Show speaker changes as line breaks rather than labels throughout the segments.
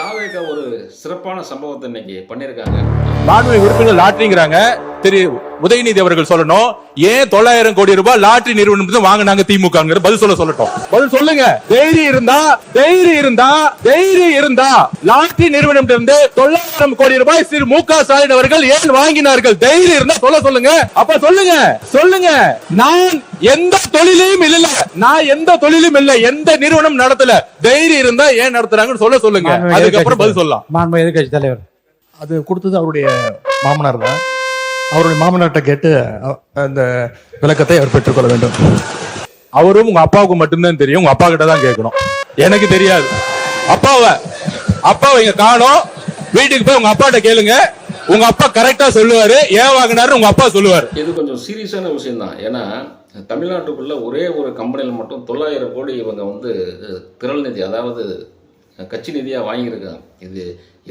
தாவேகா ஒரு சிறப்பான சம்பவத்தை இன்னைக்கு பண்ணியிருக்காங்க.
மாண்புமிகு உறுப்பினர் லாட்டரிங்கிறாங்க. திரு உதயநிதி அவர்கள் சொல்லணும், ஏன் 900 கோடி ரூபாய் லாட்டரி நிறுவனம் வாங்கினாங்க திமுக? பதில் சொல்லட்டும். பதில் சொல்லுங்க. தைரியம் இருந்தா லாட்டரி நிறுவனம் 900 கோடி ரூபாய் திரு மு.க. ஸ்டாலின் அவர்கள் ஏன் வாங்கினார்கள்? தைரியம் இருந்தா சொல்லுங்க. அப்ப சொல்லுங்க. நான் எந்த தொழிலையும் இல்ல, எந்த நிறுவனம் நடத்தல. தைரியம் இருந்தா ஏன் நடத்துறாங்கன்னு சொல்லுங்க. அதுக்கப்புறம் பதில் சொல்லலாம்.
மாண்பு எதிர்க்கட்சி தலைவர்
அது கொடுத்தது அவருடைய மாமனார் தான். அவருடைய மாமனார்ட்ட கேட்டு அந்த விளக்கத்தை அவர் பெற்றுக்கொள்ள வேண்டும்.
அவரும் உங்க அப்பாவுக்கு மட்டும்தான் தெரியும். உங்க அப்பா கிட்ட தான் கேட்கணும். எனக்கு தெரியாது. அப்பாவை இங்க காணோம். வீட்டுக்கு போய் உங்க அப்பாட்ட கேளுங்க. உங்க அப்பா கரெக்டா சொல்லுவாரு. ஏன் வாங்கினாரு உங்க அப்பா சொல்லுவாரு.
இது கொஞ்சம் சீரியஸான விஷயம் தான். ஏன்னா தமிழ்நாட்டுக்குள்ள ஒரே ஒரு கம்பெனியில் மட்டும் 900 கோடி இவங்க திரள் நிதி, அதாவது கட்சி நிதியாக வாங்கியிருக்காங்க. இது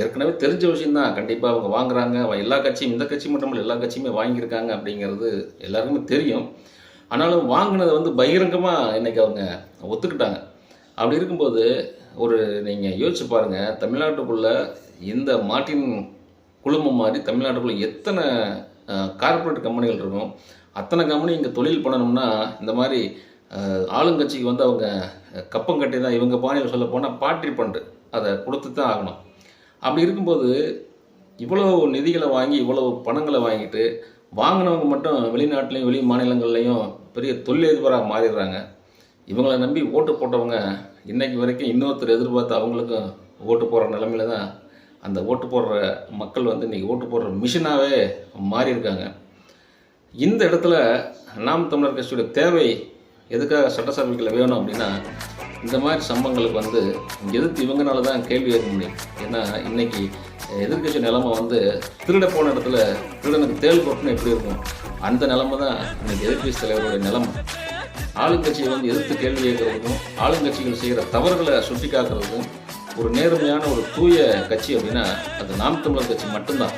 ஏற்கனவே தெரிஞ்ச விஷயம்தான். கண்டிப்பாக அவங்க வாங்குறாங்க. எல்லா கட்சியும், இந்த கட்சி மட்டும் இல்லை, எல்லா கட்சியுமே வாங்கியிருக்காங்க அப்படிங்கிறது எல்லாருக்குமே தெரியும். ஆனாலும் வாங்கினதை பகிரங்கமாக இன்னைக்கு அவங்க ஒத்துக்கிட்டாங்க. அப்படி இருக்கும்போது நீங்கள் யோசிச்சு பாருங்கள், தமிழ்நாட்டுக்குள்ள இந்த மார்ட்டின் குழுமம் மாதிரி தமிழ்நாட்டுக்குள்ள எத்தனை கார்பரேட் கம்பெனிகள் இருக்கும். அத்தனை கம்பெனி இங்கே தொழில் பண்ணணும்னா இந்த மாதிரி ஆளுங்கட்சிக்கு அவங்க கப்பம் கட்டி தான், இவங்க பாணியில் சொல்ல போனால் பாட்ரி பண்டு அதை கொடுத்து தான் ஆகணும். அப்படி இருக்கும்போது இவ்வளோ நிதிகளை வாங்கி, இவ்வளோ பணங்களை வாங்கிட்டு வாங்கினவங்க மட்டும் வெளிநாட்டிலையும் வெளி மாநிலங்கள்லையும் பெரிய தொழிலதிபராக மாறிடுறாங்க. இவங்களை நம்பி ஓட்டு போட்டவங்க இன்னைக்கு வரைக்கும் இன்னொருத்தர் எதிர்பார்த்து அவங்களுக்கும் ஓட்டு போடுற நிலைமையில தான் அந்த ஓட்டு போடுற மக்கள் இன்றைக்கி ஓட்டு போடுற மிஷினாகவே மாறியிருக்காங்க. இந்த இடத்துல நாம் தமிழர் கட்சியோட தேவை எதுக்காக சட்டசபைகளில் வேணும் அப்படின்னா, இந்த மாதிரி சம்பவங்களுக்கு எதிர்த்து இவங்கனால தான் கேள்வி கேட்க முடியும். ஏன்னா இன்னைக்கு எதிர்கட்சி நிலைமை திருட போன இடத்துல திருடனுக்கு தேள் கொட்டுன்னு எப்படி இருக்கும், அந்த நிலைமை தான் இன்னைக்கு எதிர்கட்சி தலைவருடைய நிலைமை. ஆளுங்கட்சியை எதிர்த்து கேள்வி கேட்கறதுக்கும் ஆளுங்கட்சிகள் செய்கிற தவறுகளை சுட்டி காக்கிறதுக்கும் ஒரு நேர்மையான ஒரு தூய கட்சி அப்படின்னா அது நாம் தமிழர் கட்சி மட்டும்தான்.